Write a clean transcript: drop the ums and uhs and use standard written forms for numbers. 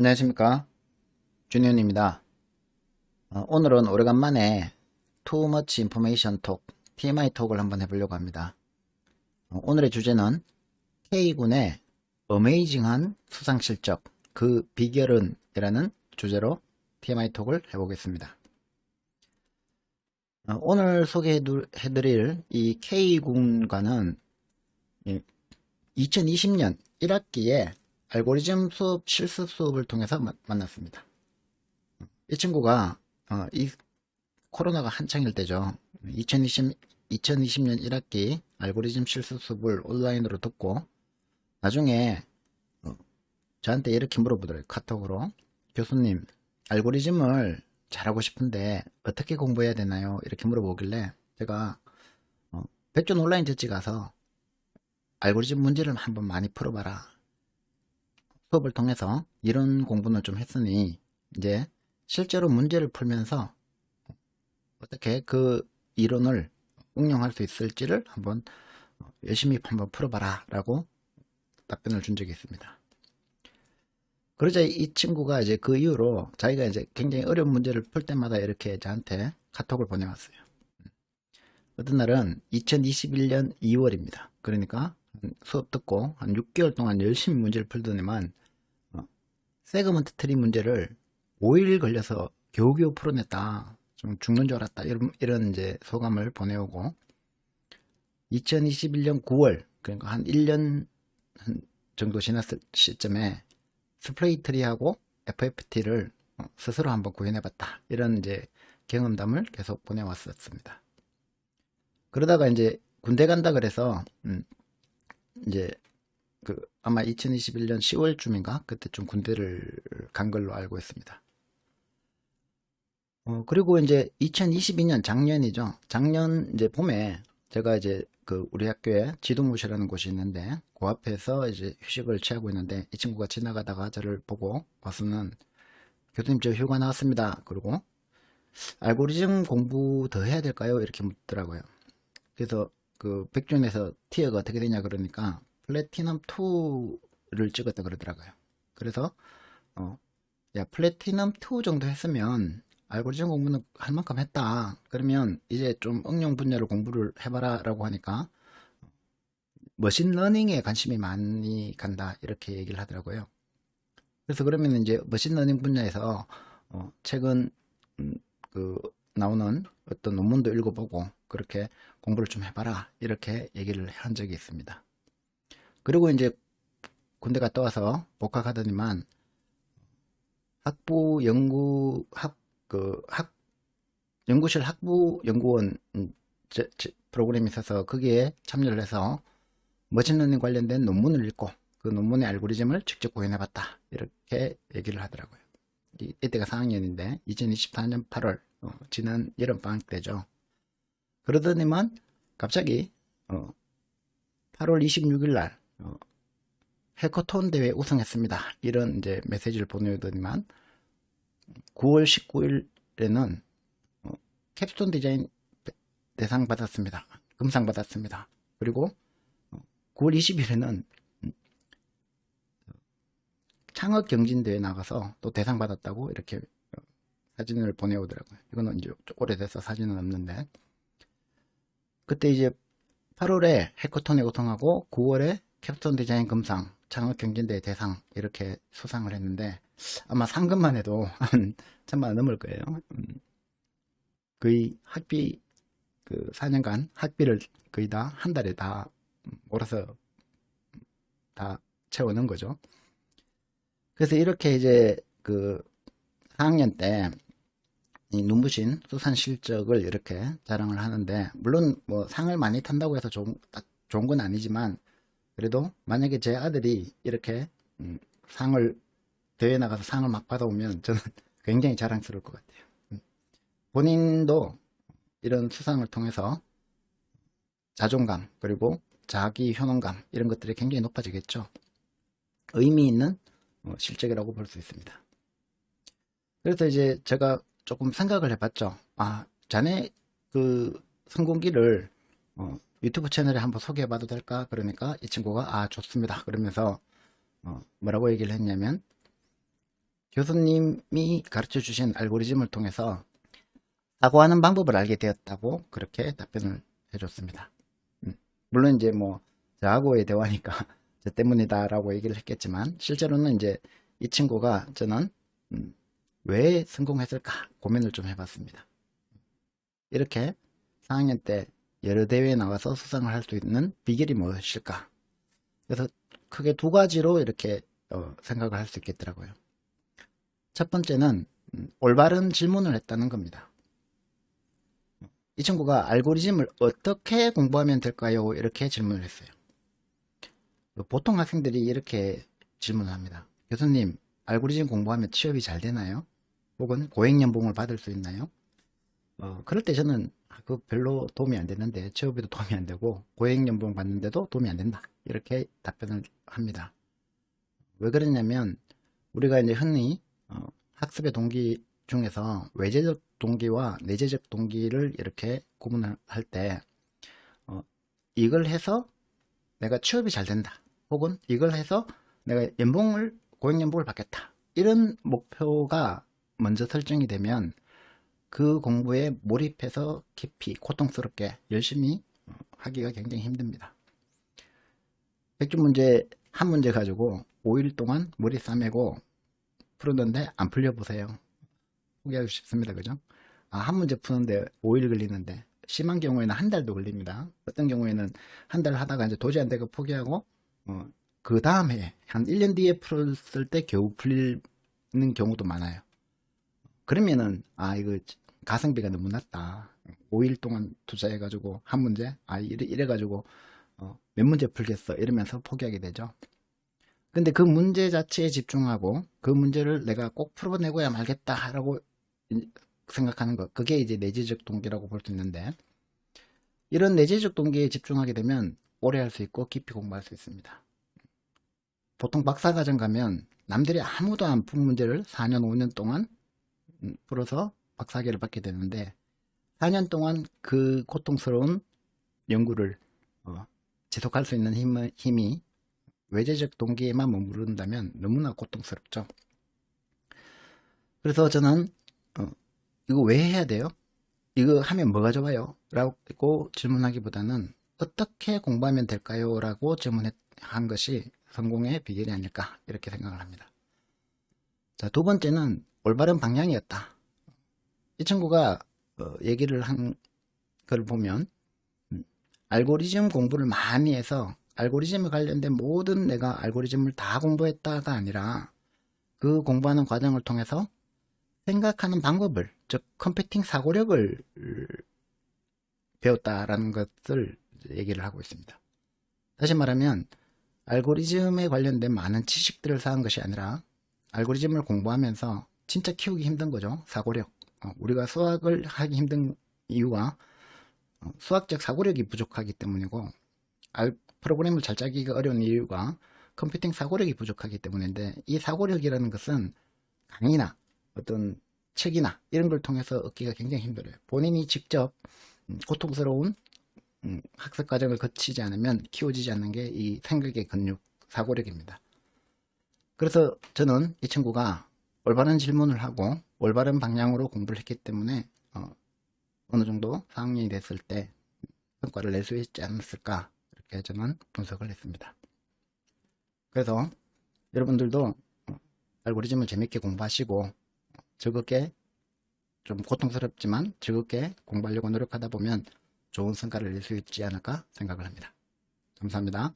안녕하십니까, 준현입니다. 오늘은 오래간만에 Too Much Information Talk, TMI 톡을 한번 해보려고 합니다. 오늘의 주제는 K군의 어메이징한 수상실적, 그 비결은 이라는 주제로 TMI 톡을 해보겠습니다. 오늘 소개해드릴 이 K군과는 2020년 1학기에 알고리즘 수업 실습 수업을 통해서 만났습니다. 이 친구가 이 코로나가 한창일 때죠. 2020년 1학기 알고리즘 실습 수업을 온라인으로 듣고 나중에 저한테 이렇게 물어보더라고요. 카톡으로. 교수님, 알고리즘을 잘하고 싶은데 어떻게 공부해야 되나요? 이렇게 물어보길래 제가 백준 온라인 저지 가서 알고리즘 문제를 한번 많이 풀어봐라. 수업을 통해서 이런 공부는 좀 했으니 이제 실제로 문제를 풀면서 어떻게 그 이론을 응용할 수 있을지를 한번 열심히 한번 풀어봐라 라고 답변을 준 적이 있습니다. 그러자 이 친구가 이제 그 이후로 자기가 이제 굉장히 어려운 문제를 풀 때마다 이렇게 저한테 카톡을 보내왔어요. 어떤 날은 2021년 2월입니다. 그러니까 수업 듣고 한 6개월 동안 열심히 문제를 풀더니만 세그먼트 트리 문제를 5일 걸려서 겨우겨우 풀어냈다. 좀 죽는 줄 알았다. 이런 이제 소감을 보내오고 2021년 9월 그러니까 한 1년 정도 지났을 시점에 스플레이 트리하고 FFT를 스스로 한번 구현해봤다. 이런 이제 경험담을 계속 보내왔었습니다. 그러다가 이제 군대 간다 그래서 이제 그 아마 2021년 10월쯤인가 그때쯤 군대를 간 걸로 알고 있습니다. 그리고 이제 2022년 작년이죠. 작년 이제 봄에 제가 이제 그 우리 학교에 지도무시라는 곳이 있는데 그 앞에서 이제 휴식을 취하고 있는데 이 친구가 지나가다가 저를 보고 봐서는 교수님 저 휴가 나왔습니다. 그리고 알고리즘 공부 더 해야 될까요? 이렇게 묻더라고요. 그래서 그 백준에서 티어가 어떻게 되냐 그러니까 플래티넘 2를 찍었다 그러더라고요. 그래서 야 플래티넘 2 정도 했으면 알고리즘 공부는 할 만큼 했다. 그러면 이제 좀 응용 분야를 공부를 해봐라 라고 하니까 머신러닝에 관심이 많이 간다 이렇게 얘기를 하더라고요. 그래서 그러면 이제 머신러닝 분야에서 최근 그 나오는 어떤 논문도 읽어보고 그렇게 공부를 좀 해봐라 이렇게 얘기를 한 적이 있습니다. 그리고 이제 군대 갔다 와서 복학하더니만 학부 연구 연구실 학부 연구원 프로그램이 있어서 거기에 참여를 해서 머신러닝 관련된 논문을 읽고 그 논문의 알고리즘을 직접 구현해봤다 이렇게 얘기를 하더라고요. 이때가 4학년인데 2024년 8월 지난 여름방학 때죠. 그러더니만 갑자기 8월 26일 날 해커톤 대회 우승했습니다. 이런 이제 메시지를 보내더니만 9월 19일에는 캡스톤 디자인 대상 받았습니다. 금상 받았습니다. 그리고 9월 20일에는 창업 경진대회 나가서 또 대상 받았다고 이렇게 사진을 보내오더라고요. 이거는 이제 오래돼서 사진은 없는데 그때 이제 8월에 해커톤에 우승하고 9월에 캡스톤 디자인 금상, 창업 경진대회 대상 이렇게 수상을 했는데 아마 상금만 해도 한 1,000만 원 넘을 거예요. 거의 학비 그 4년간 학비를 거의 다 한 달에 다 몰아서 다 채워넣은 거죠. 그래서 이렇게 이제 그 4학년 때 이 눈부신 수산 실적을 이렇게 자랑을 하는데 물론 뭐 상을 많이 탄다고 해서 좋은 건 아니지만 그래도 만약에 제 아들이 이렇게 상을 대회 나가서 상을 막 받아오면 저는 굉장히 자랑스러울 것 같아요. 본인도 이런 수상을 통해서 자존감 그리고 자기 효능감 이런 것들이 굉장히 높아지겠죠. 의미 있는 실적이라고 볼 수 있습니다. 그래서 이제 제가 조금 생각을 해봤죠. 아, 자네 그 성공기를 유튜브 채널에 한번 소개해봐도 될까? 그러니까 이 친구가 아 좋습니다. 그러면서 뭐라고 얘기를 했냐면 교수님이 가르쳐 주신 알고리즘을 통해서 사고하는 방법을 알게 되었다고 그렇게 답변을 해줬습니다. 물론 이제 뭐 저하고의 대화니까 저 때문이다라고 얘기를 했겠지만 실제로는 이제 이 친구가 저는 왜 성공했을까 고민을 좀 해봤습니다. 이렇게 4학년 때 여러 대회에 나와서 수상을 할 수 있는 비결이 무엇일까? 그래서 크게 두 가지로 이렇게 생각을 할 수 있겠더라고요. 첫 번째는 올바른 질문을 했다는 겁니다. 이 친구가 알고리즘을 어떻게 공부하면 될까요? 이렇게 질문을 했어요. 보통 학생들이 이렇게 질문을 합니다. 교수님, 알고리즘 공부하면 취업이 잘 되나요? 혹은 고액연봉을 받을 수 있나요? 그럴 때 저는 그 별로 도움이 안 되는데 취업에도 도움이 안 되고 고액연봉 받는데도 도움이 안 된다. 이렇게 답변을 합니다. 왜 그러냐면 우리가 이제 흔히 학습의 동기 중에서 외재적 동기와 내재적 동기를 이렇게 구분을 할 때 이걸 해서 내가 취업이 잘 된다. 혹은 이걸 해서 내가 고액연봉을 받겠다. 이런 목표가 먼저 설정이 되면 그 공부에 몰입해서 깊이 고통스럽게 열심히 하기가 굉장히 힘듭니다. 100점 문제 한 문제 가지고 5일 동안 머리 싸매고 풀었는데 안 풀려보세요. 포기하기 쉽습니다. 그죠? 한 문제 푸는데 5일 걸리는데 심한 경우에는 한 달도 걸립니다. 어떤 경우에는 한 달 하다가 이제 도저히 안 되고 포기하고 그 다음에 한 1년 뒤에 풀었을 때 겨우 풀리는 경우도 많아요. 그러면은 이거 가성비가 너무 낮다. 5일 동안 투자해가지고 한 문제 이래가지고 몇 문제 풀겠어 이러면서 포기하게 되죠. 근데 그 문제 자체에 집중하고 그 문제를 내가 꼭 풀어내고야 말겠다라고 생각하는 것, 그게 이제 내재적 동기라고 볼 수 있는데, 이런 내재적 동기에 집중하게 되면 오래 할 수 있고 깊이 공부할 수 있습니다. 보통 박사과정 가면 남들이 아무도 안 푼 문제를 4년 5년 동안 풀어서 박사학위를 받게 되는데 4년 동안 그 고통스러운 연구를 지속할 수 있는 힘이 외재적 동기에만 머무른다면 너무나 고통스럽죠. 그래서 저는 이거 왜 해야 돼요? 이거 하면 뭐가 좋아요? 라고 질문하기보다는 어떻게 공부하면 될까요? 라고 질문한 것이 성공의 비결이 아닐까 이렇게 생각을 합니다. 자, 두 번째는 올바른 방향이었다. 이 친구가 얘기를 한 걸 보면 알고리즘 공부를 많이 해서 알고리즘에 관련된 모든 내가 알고리즘을 다 공부했다가 아니라 그 공부하는 과정을 통해서 생각하는 방법을, 즉 컴퓨팅 사고력을 배웠다라는 것을 얘기를 하고 있습니다. 다시 말하면 알고리즘에 관련된 많은 지식들을 쌓은 것이 아니라 알고리즘을 공부하면서 진짜 키우기 힘든 거죠. 사고력. 우리가 수학을 하기 힘든 이유가 수학적 사고력이 부족하기 때문이고 프로그램을 잘 짜기가 어려운 이유가 컴퓨팅 사고력이 부족하기 때문인데, 이 사고력이라는 것은 강의나 어떤 책이나 이런 걸 통해서 얻기가 굉장히 힘들어요. 본인이 직접 고통스러운 학습 과정을 거치지 않으면 키워지지 않는 게 이 생각의 근육, 사고력입니다. 그래서 저는 이 친구가 올바른 질문을 하고 올바른 방향으로 공부를 했기 때문에 어느 정도 4학년이 됐을 때 성과를 낼 수 있지 않았을까, 이렇게 저는 분석을 했습니다. 그래서 여러분들도 알고리즘을 재밌게 공부하시고 즐겁게, 좀 고통스럽지만 즐겁게 공부하려고 노력하다 보면 좋은 성과를 낼 수 있지 않을까 생각을 합니다. 감사합니다.